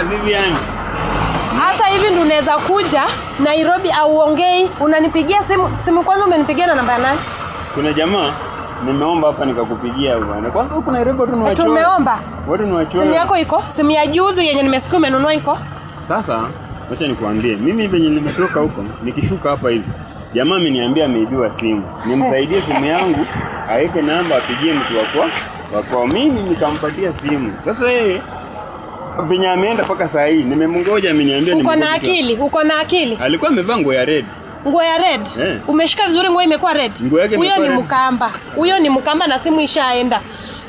Vivian. Sasa hivi ndio unaweza kuja Nairobi au ongei, unanipigia simu kwanza umenipigia na namba ya nani? Kuna jamaa nimeomba hapa nikakupigia bwana. Kwanza huko Nairobi watu ni wachoyo. Tumeomba. Watu ni wachoyo. Simu yako iko? Simu ya juzi yenye nimesikia umenunua iko? Sasa acha nikuambie, mimi venye nimetoka huko, nikishuka hapa hivi. Jamaa ameniambia ameibiwa simu. Nimsaidie simu yangu, aweke namba apigie mtu wako. Mimi nikampatia simu. Sasa yeye venye ameenda mpaka saa hii, nimemngoja ameniambia uko na akili, uko na akili. Alikuwa amevaa nguo ya red. Nguo ya red? Umeshika vizuri nguo imekuwa red. Huyo ni mkamba. Huyo ni mkamba na simu ishaenda.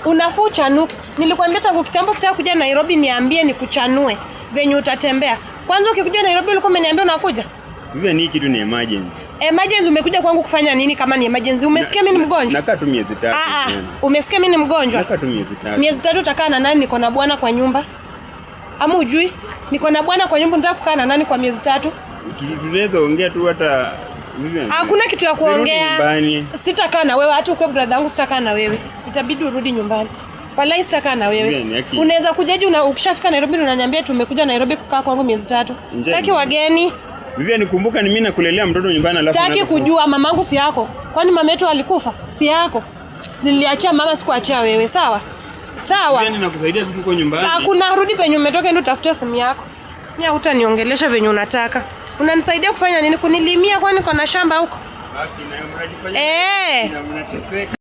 Unafuu chanuke. Nilikwambia tangu kitambo ukitaka kuja Nairobi niambie nikuchanue venye utatembea. Kwanza ukikuja Nairobi ulikuwa umeniambia unakuja? Hivi ni kitu ni emergency. Emergency umekuja kwangu kufanya nini kama ni emergency? Umesikia mimi ni mgonjwa? Nakaa tu miezi 3. Umesikia mimi ni mgonjwa? Nakaa tu miezi 3. Miezi 3 utakaa na nani? Niko na bwana kwa nyumba. Ama ujui? Niko na bwana kwa nyumba, nataka kukaa na nani kwa miezi 3? Tunaweza ongea tu hata hakuna kitu ya kuongea. Sitakaa na wewe, hata ukwe brother yangu sitakaa na wewe. Itabidi urudi nyumbani. Wallahi sitakaa na wewe. Unaweza kujaje ukishafika Nairobi unaniambia tumekuja Nairobi kukaa kwangu miezi 3. Sitaki wageni. Vivian nikumbuka ni mimi nakulelea mtoto nyumbani alafu sitaki kujua mamangu si yako. Kwani mama yetu alikufa? Si yako. Niliachia mama sikuachia wewe, sawa? Sawa. Vivian nakusaidia vitu kwa nyumbani. Sasa kuna rudi penye umetoka ndio utafuta simu yako. Mimi hutaniongelesha venye unataka. Unanisaidia kufanya nini? Kunilimia kwani niko na shamba huko? Baki na mradi fanya.